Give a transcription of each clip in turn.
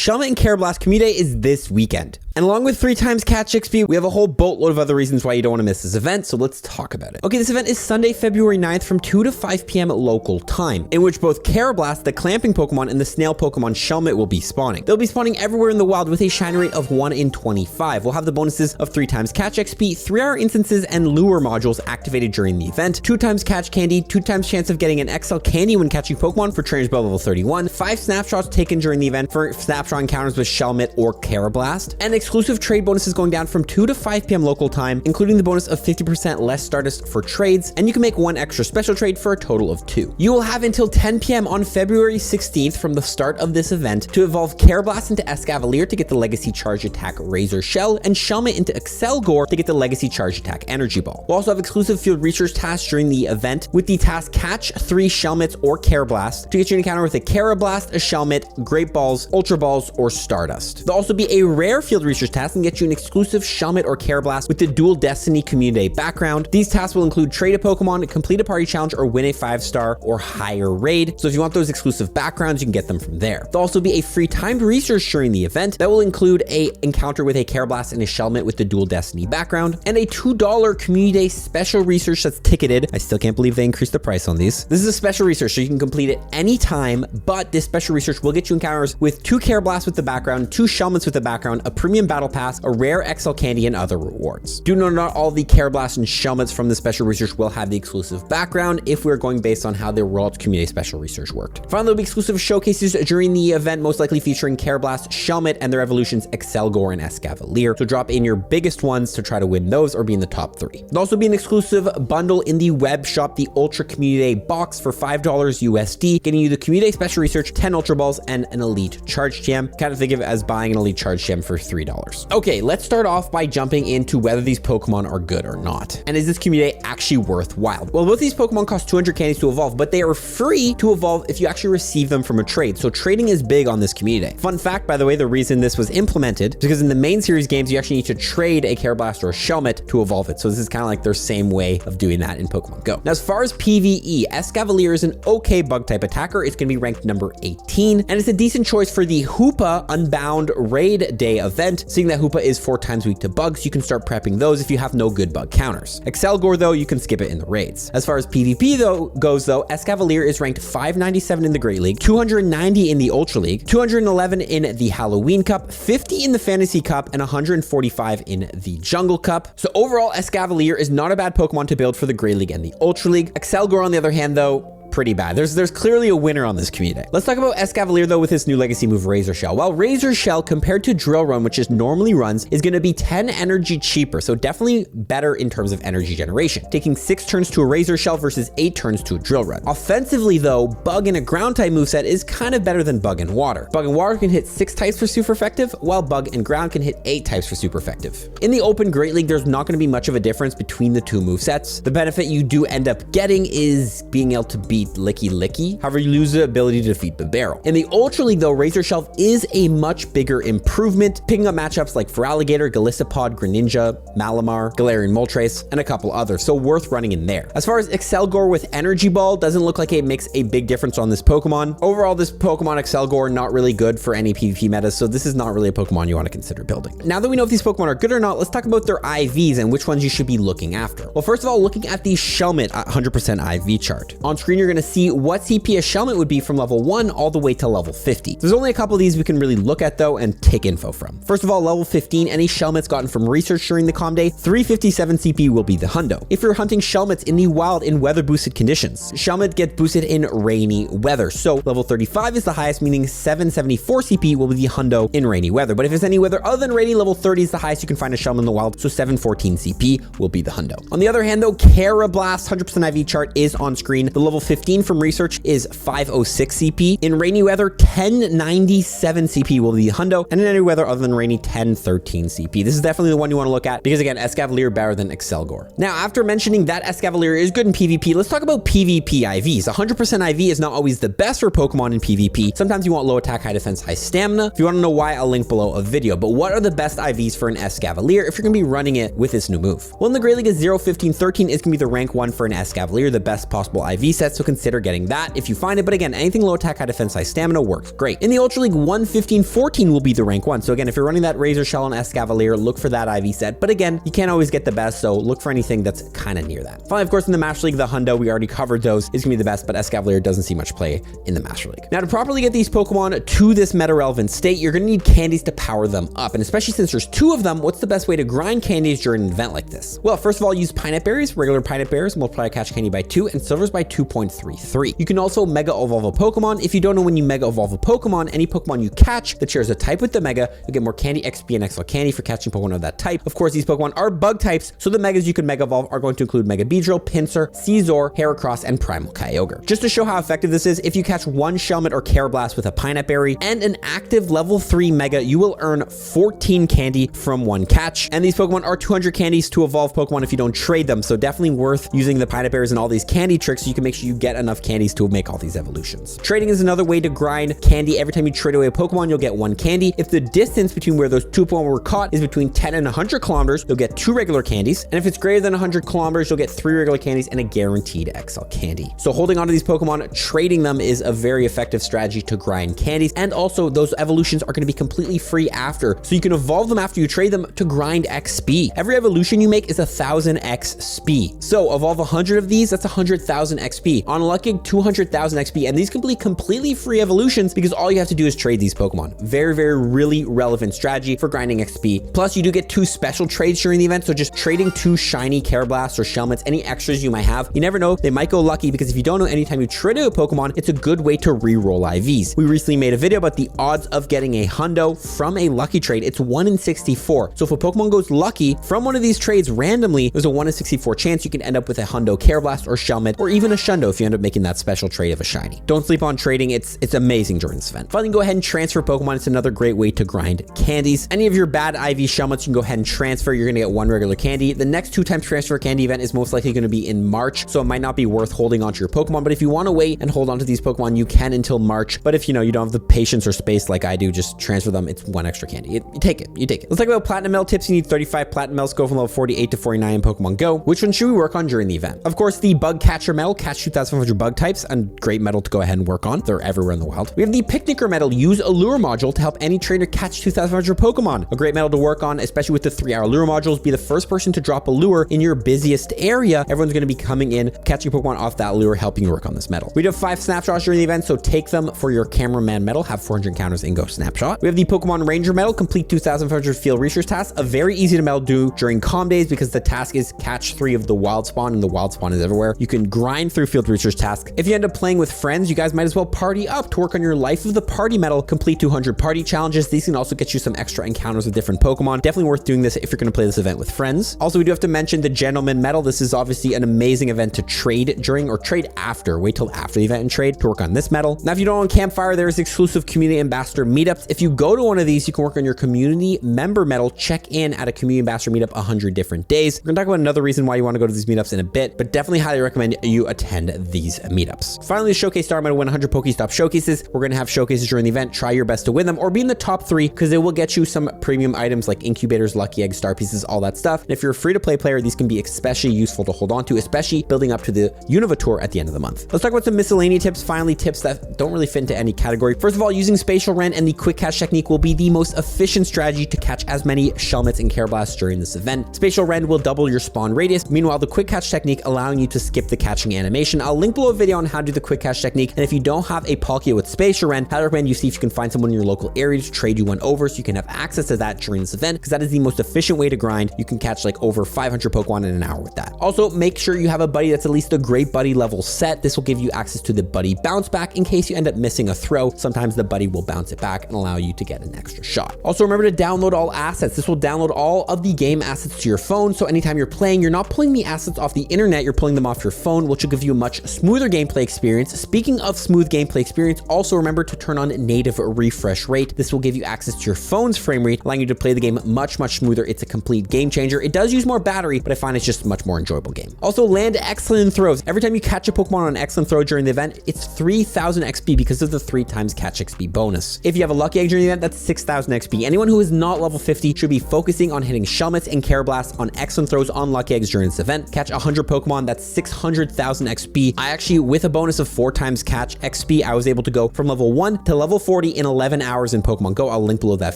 Shelmet and Karrablast Community Day is this weekend. And along with 3 times catch XP, we have a whole boatload of other reasons why you don't want to miss this event, so let's talk about it. Okay, this event is Sunday, February 9th from 2 to 5 p.m. local time, in which both Karrablast, the clamping Pokemon, and the snail Pokemon Shelmet will be spawning. They'll be spawning everywhere in the wild with a shine rate of 1 in 25. We'll have the bonuses of 3 times catch XP, 3-hour instances, and lure modules activated during the event, 2 times catch candy, 2 times chance of getting an XL candy when catching Pokemon for trainers above level 31, 5 snapshots taken during the event for snapshot encounters with Shelmet or Karrablast, and exclusive trade bonuses going down from 2 to 5 p.m. local time, including the bonus of 50% less Stardust for trades, and you can make 1 extra special trade for a total of 2. You will have until 10 p.m. on February 16th from the start of this event to evolve Karrablast into Escavalier to get the Legacy Charge Attack Razor Shell, and Shelmet into Accelgor to get the Legacy Charge Attack Energy Ball. We'll also have exclusive field research tasks during the event with the task Catch 3 Shelmets or Karrablast to get you an encounter with a Karrablast, a Shelmet, Great Balls, Ultra Balls, or Stardust. There'll also be a rare field research task and get you an exclusive Shelmet or Karrablast with the Dual Destiny Community Day background. These tasks will include trade a Pokemon, complete a party challenge, or win a 5-star or higher raid. So if you want those exclusive backgrounds, you can get them from there. There'll also be a free timed research during the event that will include a encounter with a Karrablast and a Shelmet with the Dual Destiny background, and a $2 Community Day special research that's ticketed. I still can't believe they increased the price on these. This is a special research, so you can complete it anytime, but this special research will get you encounters with 2 Karrablasts with the background, 2 Shelmets with the background, a premium battle pass, a rare XL candy, and other rewards. Do note not all the Karrablast and Shelmets from the special research will have the exclusive background if we're going based on how the World Community Special Research worked. Finally, there'll be exclusive showcases during the event, most likely featuring Karrablast, Shelmet, and their evolutions Accelgor and Escavalier. So drop in your biggest ones to try to win those or be in the top 3. There'll also be an exclusive bundle in the web shop, the Ultra Community Day box for $5 USD, getting you the Community Day Special Research, 10 Ultra Balls, and an Elite Charge Gem. Kind of think of it as buying an Elite Charge Gem for $3. Okay, let's start off by jumping into whether these Pokemon are good or not. And is this Community Day actually worthwhile? Well, both these Pokemon cost 200 candies to evolve, but they are free to evolve if you actually receive them from a trade. So trading is big on this Community Day. Fun fact, by the way, the reason this was implemented is because in the main series games, you actually need to trade a Karrablast or a Shelmet to evolve it. So this is kind of like their same way of doing that in Pokemon Go. Now, as far as PvE, Escavalier is an okay bug type attacker. It's going to be ranked number 18, and it's a decent choice for the Hoopa Unbound Raid Day event. Seeing that Hoopa is 4 times weak to bugs, you can start prepping those if you have no good bug counters. Accelgor, though, you can skip it in the raids. As far as PvP goes, Escavalier is ranked 597 in the Great League, 290 in the Ultra League, 211 in the Halloween Cup, 50 in the Fantasy Cup, and 145 in the Jungle Cup. So overall, Escavalier is not a bad Pokemon to build for the Great League and the Ultra League. Accelgor, on the other hand, though, pretty bad. There's clearly a winner on this Community Day. Let's talk about Escavalier though with his new legacy move Razor Shell. While Razor Shell compared to Drill Run, which is normally runs, is going to be 10 energy cheaper, so definitely better in terms of energy generation, taking 6 turns to a Razor Shell versus 8 turns to a Drill Run. Offensively though, Bug in a ground type moveset is kind of better than Bug and Water. Bug and Water can hit 6 types for super effective, while Bug and Ground can hit 8 types for super effective. In the Open Great League, there's not going to be much of a difference between the 2 movesets. The benefit you do end up getting is being able to beat Licky Licky. However, you lose the ability to defeat Barrel. In the Ultra League though, Razor Shell is a much bigger improvement, picking up matchups like Feraligatr, Golisopod, Greninja, Malamar, Galarian Moltres, and a couple others, so worth running in there. As far as Accelgor with Energy Ball, doesn't look like it makes a big difference on this Pokemon. Overall, this Pokemon Accelgor, not really good for any PvP metas, so this is not really a Pokemon you want to consider building. Now that we know if these Pokemon are good or not, let's talk about their IVs and which ones you should be looking after. Well, first of all, looking at the Shelmet 100% IV chart. On screen, you're going to see what CP a Shelmet would be from level 1 all the way to level 50. There's only a couple of these we can really look at though and take info from. First of all, level 15, any Shelmets gotten from research during the comm day, 357 CP will be the hundo. If you're hunting Shelmets in the wild in weather boosted conditions, Shelmet get boosted in rainy weather. So level 35 is the highest, meaning 774 CP will be the hundo in rainy weather. But if it's any weather other than rainy, level 30 is the highest you can find a Shelmet in the wild. So 714 CP will be the hundo. On the other hand though, Karrablast 100% IV chart is on screen. The level 15 from research is 506 CP. In rainy weather, 1097 CP will be the hundo, and in any weather other than rainy, 1013 CP. This is definitely the one you want to look at because again, Escavalier better than Accelgor. Now, after mentioning that Escavalier is good in PvP, let's talk about PvP IVs. 100% IV is not always the best for Pokemon in PvP. Sometimes you want low attack, high defense, high stamina. If you want to know why, I'll link below a video. But what are the best IVs for an Escavalier if you're going to be running it with this new move? Well, in the Great League, 0, 15, 13 is going to be the rank 1 for an Escavalier, the best possible IV set. So consider getting that if you find it. But again, anything low attack, high defense, high stamina works great. In the Ultra League, 115-14 will be the rank 1. So again, if you're running that Razor Shell on Escavalier, look for that IV set. But again, you can't always get the best, so look for anything that's kind of near that. Finally, of course, in the Master League, the Hundo, we already covered those, is gonna be the best, but Escavalier doesn't see much play in the Master League. Now, to properly get these Pokemon to this meta-relevant state, you're gonna need candies to power them up. And especially since there's 2 of them, what's the best way to grind candies during an event like this? Well, first of all, use Pineapple Berries. Regular Pineapple Berries multiply catch candy by 2 and Silvers by 2.33. You can also Mega Evolve a Pokemon. If you don't know when you Mega Evolve a Pokemon, any Pokemon you catch that shares a type with the Mega, you'll get more candy, XP, and XL candy for catching Pokemon of that type. Of course, these Pokemon are bug types, so the Megas you can Mega Evolve are going to include Mega Beedrill, Pinsir, Scizor, Heracross, and Primal Kyogre. Just to show how effective this is, if you catch 1 Shelmet or Karrablast with a Pineapple Berry and an active level 3 Mega, you will earn 14 candy from 1 catch. And these Pokemon are 200 candies to evolve Pokemon if you don't trade them, so definitely worth using the Pineapple Berries and all these candy tricks so you can make sure you get enough candies to make all these evolutions. Trading is another way to grind candy. Every time you trade away a Pokemon, you'll get 1 candy. If the distance between where those 2 Pokemon were caught is between 10 and 100 kilometers, you'll get 2 regular candies. And if it's greater than 100 kilometers, you'll get 3 regular candies and a guaranteed XL candy. So holding onto these Pokemon, trading them is a very effective strategy to grind candies. And also those evolutions are going to be completely free after. So you can evolve them after you trade them to grind XP. Every evolution you make is 1000 XP. So evolve 100 of these, that's 100,000 XP. On Lucky, 200,000 XP. And these can be completely free evolutions because all you have to do is trade these Pokemon. Very, very, really relevant strategy for grinding XP. Plus, you do get 2 special trades during the event. So just trading 2 shiny Karrablasts or Shelmets, any extras you might have, you never know, they might go lucky, because if you don't know, anytime you trade a Pokemon, it's a good way to re-roll IVs. We recently made a video about the odds of getting a Hundo from a lucky trade. It's 1 in 64. So if a Pokemon goes lucky from one of these trades randomly, there's a 1 in 64 chance you can end up with a Hundo Karrablast or Shelmet, or even a Shundo if you end up making that special trade of a shiny. Don't sleep on trading. It's amazing during this event. Finally, go ahead and transfer Pokemon. It's another great way to grind candies. Any of your bad IV Shelmets, you can go ahead and transfer. You're gonna get 1 regular candy. The next 2 times transfer candy event is most likely gonna be in March, so it might not be worth holding onto your Pokemon, but if you wanna wait and hold onto these Pokemon, you can until March. But if you don't have the patience or space like I do, just transfer them. It's 1 extra candy. You take it. Let's talk about Platinum Medal tips. You need 35 Platinum Medals, go from level 48 to 49 in Pokemon Go. Which one should we work on during the event? Of course, the Bug Catcher Medal, catch 2,500 bug types, and great medal to go ahead and work on. They're everywhere in the wild. We have the Picnicker Medal, use a lure module to help any trainer catch 2,500 Pokemon. A great medal to work on, especially with the 3-hour lure modules. Be the first person to drop a lure in your busiest area. Everyone's going to be coming in, catching Pokemon off that lure, helping you work on this medal. We do have 5 snapshots during the event, so take them for your cameraman medal. Have 400 encounters and go snapshot. We have the Pokemon Ranger Medal, complete 2,500 field research tasks. A very easy to medal do during calm days because the task is catch 3 of the wild spawn, and the wild spawn is everywhere. You can grind through field research tasks. If you end up playing with friends, you guys might as well party up to work on your Life of the Party medal, complete 200 party challenges. These can also get you some extra encounters with different Pokemon. Definitely worth doing this if you're going to play this event with friends. Also, we do have to mention the Gentleman Medal. This is obviously an amazing event to trade during or trade after. Wait till after the event and trade to work on this medal. Now, if you don't own Campfire, there's exclusive community ambassador meetups. If you go to one of these, you can work on your community member medal. Check in at a community ambassador meetup 100 different days. We're going to talk about another reason why you want to go to these meetups in a bit, but definitely highly recommend you attend these meetups. Finally, the Showcase Star, I'm going to win 100 Pokestop showcases. We're going to have showcases during the event. Try your best to win them or be in the top 3 because they will get you some premium items like incubators, lucky eggs, star pieces, all that stuff. And if you're a free-to-play player, these can be especially useful to hold on to, especially building up to the Univatour at the end of the month. Let's talk about some miscellaneous tips. Finally, tips that don't really fit into any category. First of all, using Spatial Rend and the Quick Catch technique will be the most efficient strategy to catch as many Shelmets and Karrablasts during this event. Spatial Rend will double your spawn radius. Meanwhile, the Quick Catch technique allowing you to skip the catching animation. I'll link below a video on how to do the Quick Catch technique. And if you don't have a Palkia with Spatial Rend, I recommend you see if you can find someone in your local area to trade you one over so you can have access to that during this event, because that is the most efficient way to grind. You can catch like over 500 Pokemon in an hour with that. Also, make sure you have a buddy that's at least a great buddy level set. This will give you access to the buddy bounce back in case you end up missing a throw. Sometimes the buddy will bounce it back and allow you to get an extra shot. Also, remember to download all assets. This will download all of the game assets to your phone. So anytime you're playing, you're not pulling the assets off the internet, you're pulling them off your phone, which will give you a much smoother gameplay experience. Speaking of smooth gameplay experience, also remember to turn on native refresh rate. This will give you access to your phone's frame rate, allowing you to play the game much smoother. It's a complete game changer. It does use more battery, but I find it's just a much more enjoyable game. Also, land excellent throws. Every time you catch a Pokemon on an excellent throw during the event, it's 3,000 XP because of the 3 times catch XP bonus. If you have a lucky egg during the event, that's 6,000 XP. Anyone who is not level 50 should be focusing on hitting Shelmets and Karrablasts on excellent throws on lucky eggs during this event. Catch 100 Pokemon, that's 600,000 XP. I actually, with a bonus of 4 times catch XP, I was able to go from level 1 to level 40 in 11 hours in Pokemon Go. I'll link below that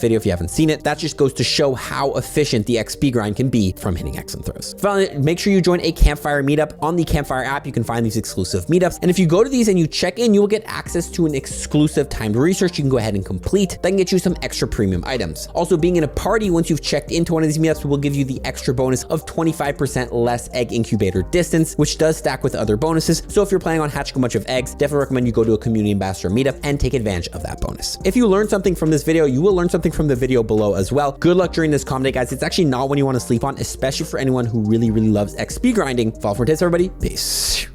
video if you haven't seen it. That just goes to show how efficient the XP grind can be from hitting X and throws. Finally, make sure you join a campfire meetup. On the Campfire app, you can find these exclusive meetups. And if you go to these and you check in, you will get access to an exclusive timed research you can go ahead and complete. That can get you some extra premium items. Also, being in a party, once you've checked into one of these meetups, will give you the extra bonus of 25% less egg incubator distance, which does stack with other bonuses. So if you're planning on hatching a bunch of eggs, definitely recommend you go to a community ambassador meetup and take advantage of that bonus. If you learned something from this video, you will learn something from the video below as well. Good luck during this calm day, guys. It's actually not one you want to sleep on, especially for anyone who really loves XP grinding. Follow for tips, everybody. Peace.